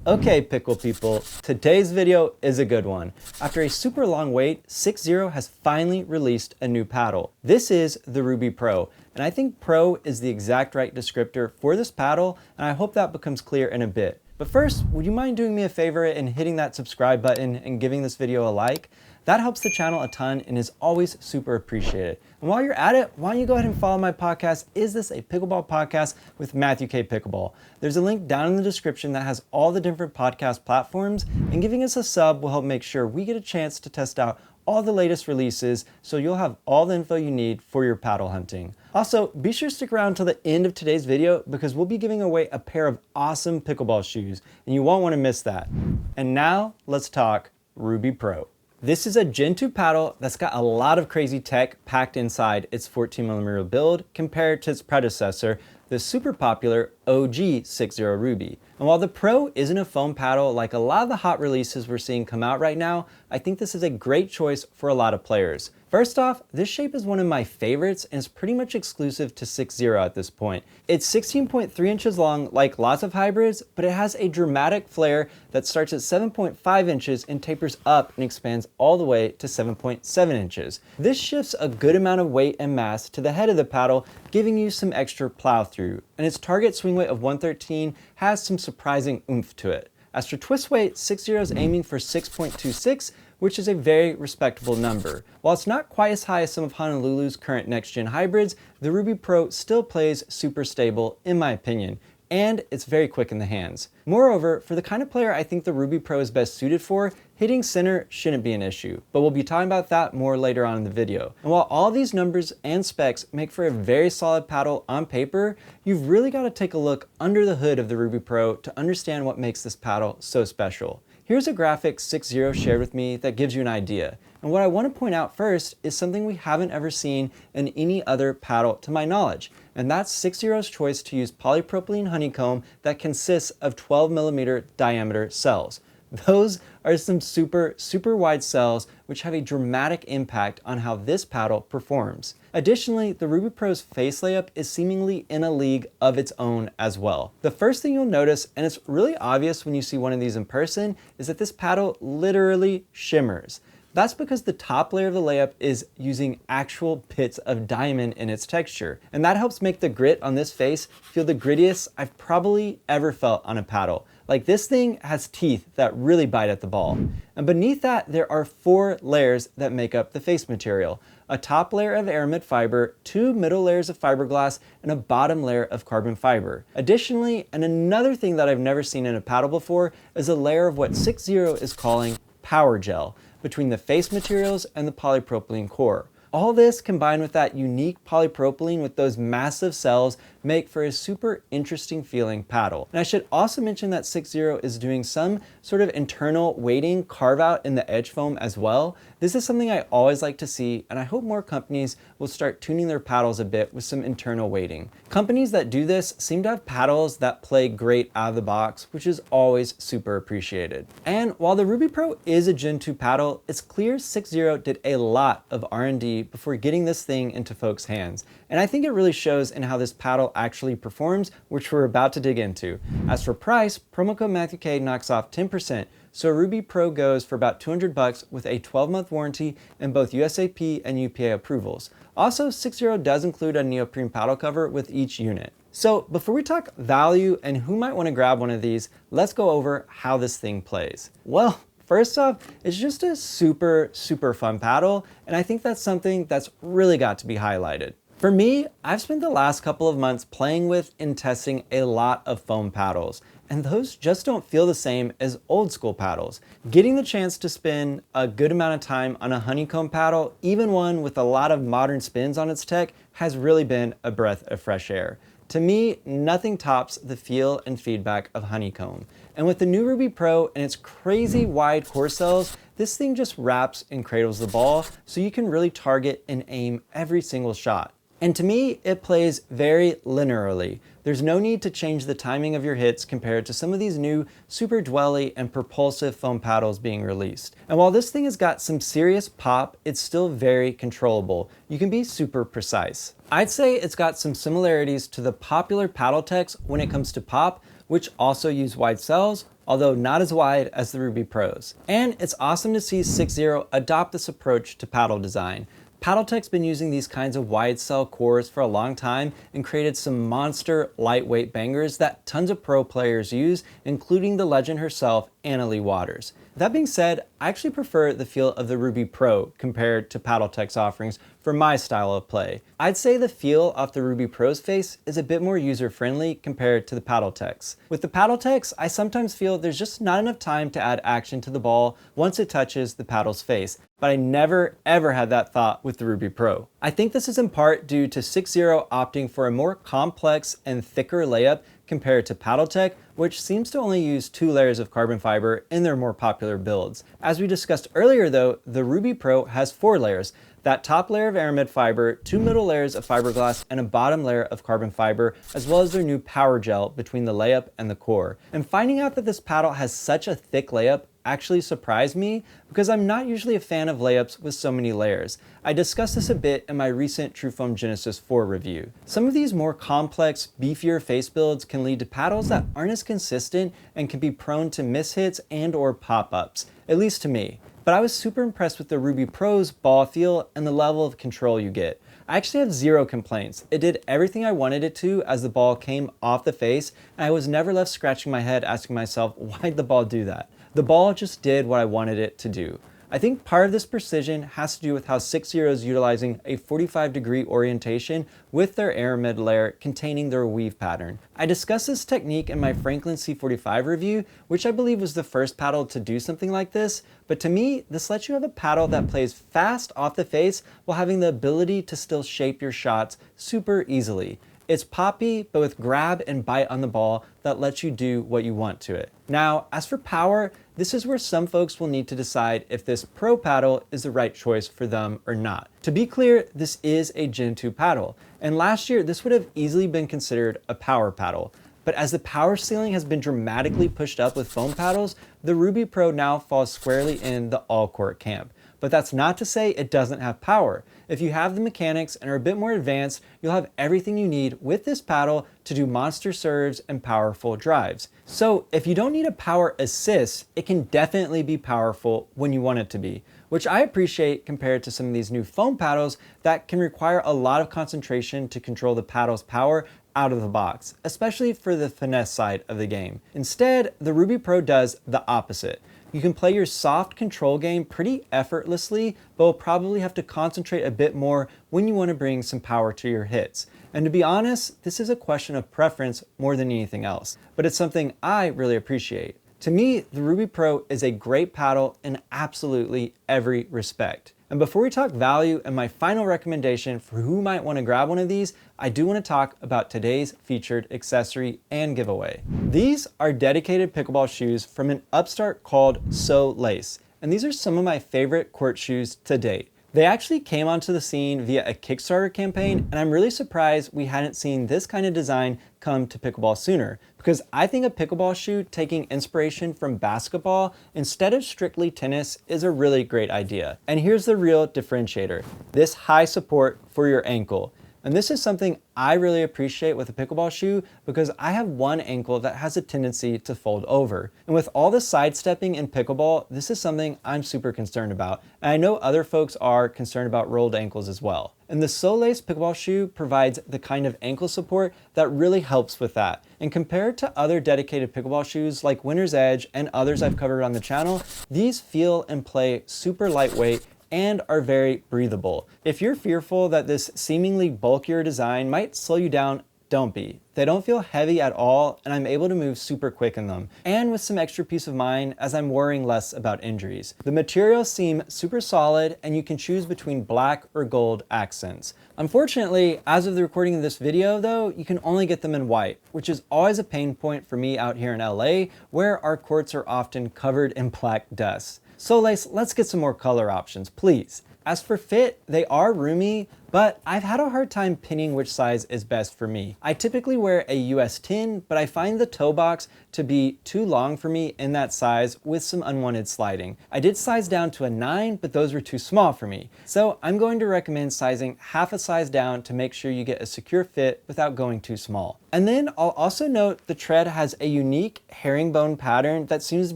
Okay, pickle people, today's video is a good one. After a super long wait, 6-0 has finally released a new paddle. This is the Ruby Pro, and I think Pro is the exact right descriptor for this paddle, and I hope that becomes clear in a bit. But first, would you mind doing me a favor and hitting that subscribe button and giving this video a like? That helps the channel a ton and is always super appreciated. And while you're at it, why don't you go ahead and follow my podcast, Is This a Pickleball Podcast with Matthew K. Pickleball. There's a link down in the description that has all the different podcast platforms, and giving us a sub will help make sure we get a chance to test out all the latest releases, so you'll have all the info you need for your paddle hunting. Also, be sure to stick around till the end of today's video because we'll be giving away a pair of awesome pickleball shoes, and you won't want to miss that. And now, let's talk Ruby Pro. This is a Gen 2 paddle that's got a lot of crazy tech packed inside its 14mm build compared to its predecessor, the super popular OG 6-0 Ruby. And while the Pro isn't a foam paddle like a lot of the hot releases we're seeing come out right now, I think this is a great choice for a lot of players. First off, this shape is one of my favorites and is pretty much exclusive to 6-0 at this point. It's 16.3 inches long like lots of hybrids, but it has a dramatic flare that starts at 7.5 inches and tapers up and expands all the way to 7.7 inches. This shifts a good amount of weight and mass to the head of the paddle, giving you some extra plow through, and its target swing weight of 113 has some surprising oomph to it. As for twist weight, 6-0 is aiming for 6.26, which is a very respectable number. While it's not quite as high as some of Honolulu's current next-gen hybrids, the Ruby Pro still plays super stable in my opinion, and it's very quick in the hands. Moreover, for the kind of player I think the Ruby Pro is best suited for, hitting center shouldn't be an issue, but we'll be talking about that more later on in the video. And while all these numbers and specs make for a very solid paddle on paper, you've really got to take a look under the hood of the Ruby Pro to understand what makes this paddle so special. Here's a graphic 6-0 shared with me that gives you an idea. And what I want to point out first is something we haven't ever seen in any other paddle to my knowledge. And that's 6-0's choice to use polypropylene honeycomb that consists of 12mm diameter cells. Those are some super wide cells which have a dramatic impact on how this paddle performs. Additionally, the Ruby Pro's face layup is seemingly in a league of its own as well. The first thing you'll notice, and it's really obvious when you see one of these in person, is that this paddle literally shimmers. That's because the top layer of the layup is using actual bits of diamond in its texture. And that helps make the grit on this face feel the grittiest I've probably ever felt on a paddle. Like, this thing has teeth that really bite at the ball. And beneath that, there are 4 layers that make up the face material. A top layer of aramid fiber, 2 middle layers of fiberglass, and a bottom layer of carbon fiber. Additionally, and another thing that I've never seen in a paddle before, is a layer of what 6-0 is calling power gel between the face materials and the polypropylene core. All this combined with that unique polypropylene with those massive cells make for a super interesting feeling paddle. And I should also mention that 6-0 is doing some sort of internal weighting carve out in the edge foam as well. This is something I always like to see, and I hope more companies will start tuning their paddles a bit with some internal weighting. Companies that do this seem to have paddles that play great out of the box, which is always super appreciated. And while the Ruby Pro is a Gen 2 paddle, it's clear 6-0 did a lot of R&D before getting this thing into folks' hands. And I think it really shows in how this paddle actually performs, which we're about to dig into. As for price, promo code MatthewK knocks off 10%, so Ruby Pro goes for about $200 with a 12-month warranty and both USAP and UPA approvals. Also, 6-0 does include a neoprene paddle cover with each unit. So before we talk value and who might want to grab one of these, let's go over how this thing plays. Well, first off, it's just a super fun paddle, and I think that's something that's really got to be highlighted. For me, I've spent the last couple of months playing with and testing a lot of foam paddles, and those just don't feel the same as old school paddles. Getting the chance to spend a good amount of time on a honeycomb paddle, even one with a lot of modern spins on its tech, has really been a breath of fresh air. To me, nothing tops the feel and feedback of honeycomb. And with the new Ruby Pro and its crazy wide core cells, this thing just wraps and cradles the ball so you can really target and aim every single shot. And to me, it plays very linearly. There's no need to change the timing of your hits compared to some of these new super dwelly and propulsive foam paddles being released. And while this thing has got some serious pop, it's still very controllable. You can be super precise. I'd say it's got some similarities to the popular paddleteks when it comes to pop, which also use wide cells, although not as wide as the Ruby Pros. And it's awesome to see 6-0 adopt this approach to paddle design. Paddletek's been using these kinds of wide cell cores for a long time and created some monster lightweight bangers that tons of pro players use, including the legend herself, Anna Leigh Waters. That being said, I actually prefer the feel of the Ruby Pro compared to Paddletek's offerings for my style of play. I'd say the feel off the Ruby Pro's face is a bit more user-friendly compared to the Paddletek's. With the Paddletek's, I sometimes feel there's just not enough time to add action to the ball once it touches the paddle's face, but I never ever had that thought with the Ruby Pro. I think this is in part due to 6-0 opting for a more complex and thicker layup compared to Paddletek, which seems to only use 2 layers of carbon fiber in their more popular builds. As we discussed earlier though, the Ruby Pro has 4 layers. That top layer of aramid fiber, 2 middle layers of fiberglass, and a bottom layer of carbon fiber, as well as their new power gel between the layup and the core. And finding out that this paddle has such a thick layup actually surprised me because I'm not usually a fan of layups with so many layers. I discussed this a bit in my recent TrueFoam Genesis 4 review. Some of these more complex, beefier face builds can lead to paddles that aren't as consistent and can be prone to mishits and or pop-ups, at least to me. But I was super impressed with the Ruby Pro's ball feel and the level of control you get. I actually have 0 complaints. It did everything I wanted it to as the ball came off the face, and I was never left scratching my head asking myself, why'd the ball do that? The ball just did what I wanted it to do. I think part of this precision has to do with how 6-0 is utilizing a 45-degree orientation with their aramid layer containing their weave pattern. I discussed this technique in my Franklin C45 review, which I believe was the first paddle to do something like this, but to me, this lets you have a paddle that plays fast off the face while having the ability to still shape your shots super easily. It's poppy, but with grab and bite on the ball that lets you do what you want to it. Now, as for power, this is where some folks will need to decide if this Pro paddle is the right choice for them or not. To be clear, this is a Gen 2 paddle, and last year this would have easily been considered a power paddle. But as the power ceiling has been dramatically pushed up with foam paddles, the Ruby Pro now falls squarely in the all-court camp. But that's not to say it doesn't have power. If you have the mechanics and are a bit more advanced, you'll have everything you need with this paddle to do monster serves and powerful drives. So if you don't need a power assist, it can definitely be powerful when you want it to be, which I appreciate compared to some of these new foam paddles that can require a lot of concentration to control the paddle's power out of the box, especially for the finesse side of the game. Instead, the Ruby Pro does the opposite. You can play your soft control game pretty effortlessly, but will probably have to concentrate a bit more when you want to bring some power to your hits. And to be honest, this is a question of preference more than anything else, but it's something I really appreciate. To me, the Ruby Pro is a great paddle in absolutely every respect. And before we talk value and my final recommendation for who might want to grab one of these, I do want to talk about today's featured accessory and giveaway. These are dedicated pickleball shoes from an upstart called Solase, and these are some of my favorite court shoes to date. They actually came onto the scene via a Kickstarter campaign, and I'm really surprised we hadn't seen this kind of design come to pickleball sooner, because I think a pickleball shoe taking inspiration from basketball instead of strictly tennis is a really great idea. And here's the real differentiator, this high support for your ankle. And this is something I really appreciate with a pickleball shoe because I have one ankle that has a tendency to fold over. And with all the sidestepping in pickleball, this is something I'm super concerned about. And I know other folks are concerned about rolled ankles as well. And the Solase Pickleball shoe provides the kind of ankle support that really helps with that. And compared to other dedicated pickleball shoes like Winner's Edge and others I've covered on the channel, these feel and play super lightweight and are very breathable. If you're fearful that this seemingly bulkier design might slow you down, don't be. They don't feel heavy at all, and I'm able to move super quick in them, and with some extra peace of mind as I'm worrying less about injuries. The materials seem super solid, and you can choose between black or gold accents. Unfortunately, as of the recording of this video though, you can only get them in white, which is always a pain point for me out here in LA, where our courts are often covered in black dust. Solase, let's get some more color options, please. As for fit, they are roomy, but I've had a hard time pinning which size is best for me. I typically wear a US 10, but I find the toe box to be too long for me in that size with some unwanted sliding. I did size down to a 9, but those were too small for me. So I'm going to recommend sizing half a size down to make sure you get a secure fit without going too small. And then I'll also note the tread has a unique herringbone pattern that seems to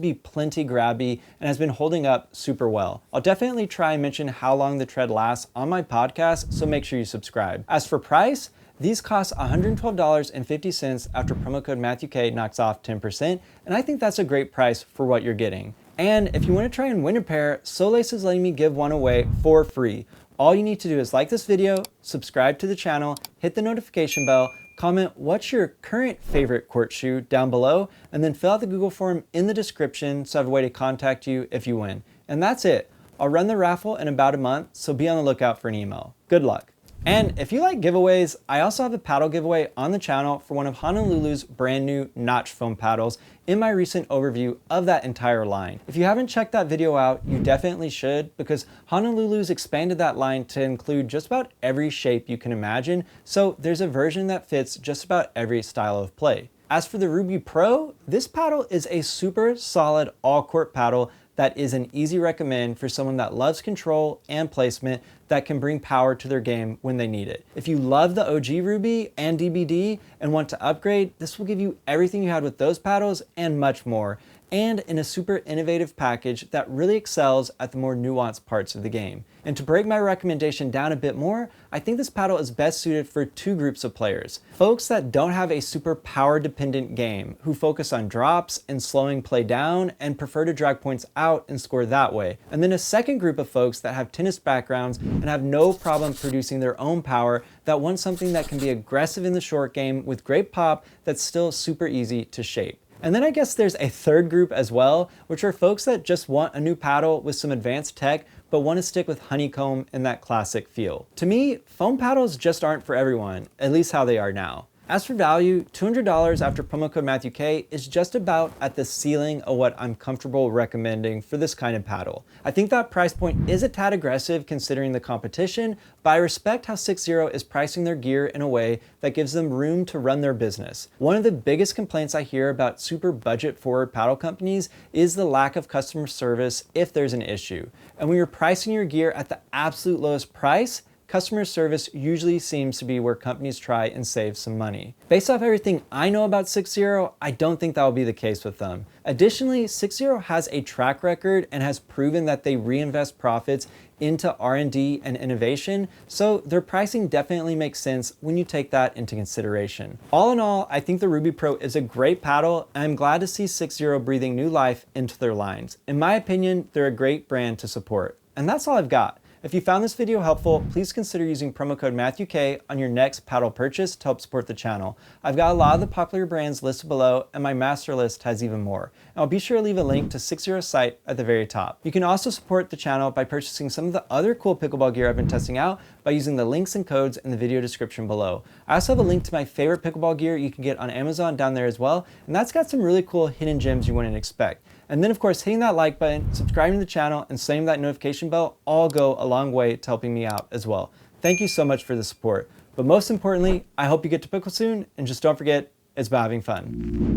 be plenty grabby and has been holding up super well. I'll definitely try and mention how long the tread lasts on my podcast, so make sure you subscribe. As for price, these cost $112.50 after promo code MatthewK knocks off 10%, and I think that's a great price for what you're getting. And if you want to try and win a pair, Solase is letting me give one away for free. All you need to do is like this video, subscribe to the channel, hit the notification bell, comment what's your current favorite court shoe down below, and then fill out the Google form in the description so I have a way to contact you if you win. And that's it. I'll run the raffle in about a month, so be on the lookout for an email. Good luck. And if you like giveaways, I also have a paddle giveaway on the channel for one of Honolulu's brand new notch foam paddles in my recent overview of that entire line. If you haven't checked that video out, you definitely should, because Honolulu's expanded that line to include just about every shape you can imagine, so there's a version that fits just about every style of play. As for the Ruby Pro, this paddle is a super solid all-court paddle that is an easy recommend for someone that loves control and placement that can bring power to their game when they need it. If you love the OG Ruby and DBD and want to upgrade, this will give you everything you had with those paddles and much more, and in a super innovative package that really excels at the more nuanced parts of the game. And to break my recommendation down a bit more, I think this paddle is best suited for two groups of players. Folks that don't have a super power dependent game, who focus on drops and slowing play down and prefer to drag points out and score that way. And then a second group of folks that have tennis backgrounds and have no problem producing their own power, that want something that can be aggressive in the short game with great pop that's still super easy to shape. And then I guess there's a third group as well, which are folks that just want a new paddle with some advanced tech, but want to stick with honeycomb and that classic feel. To me, foam paddles just aren't for everyone, at least how they are now. As for value, $200 after promo code MatthewK is just about at the ceiling of what I'm comfortable recommending for this kind of paddle. I think that price point is a tad aggressive considering the competition, but I respect how 6-0 is pricing their gear in a way that gives them room to run their business. One of the biggest complaints I hear about super budget forward paddle companies is the lack of customer service if there's an issue. And when you're pricing your gear at the absolute lowest price, customer service usually seems to be where companies try and save some money. Based off everything I know about 6-0, I don't think that will be the case with them. Additionally, 6-0 has a track record and has proven that they reinvest profits into R&D and innovation, so their pricing definitely makes sense when you take that into consideration. All in all, I think the Ruby Pro is a great paddle, and I'm glad to see 6-0 breathing new life into their lines. In my opinion, they're a great brand to support. And that's all I've got. If you found this video helpful, please consider using promo code MatthewK on your next paddle purchase to help support the channel. I've got a lot of the popular brands listed below, and my master list has even more. And I'll be sure to leave a link to 6-0's site at the very top. You can also support the channel by purchasing some of the other cool pickleball gear I've been testing out by using the links and codes in the video description below. I also have a link to my favorite pickleball gear you can get on Amazon down there as well, and that's got some really cool hidden gems you wouldn't expect. And then of course, hitting that like button, subscribing to the channel, and slamming that notification bell all go a long way to helping me out as well. Thank you so much for the support. But most importantly, I hope you get to pickle soon, and just don't forget, it's about having fun.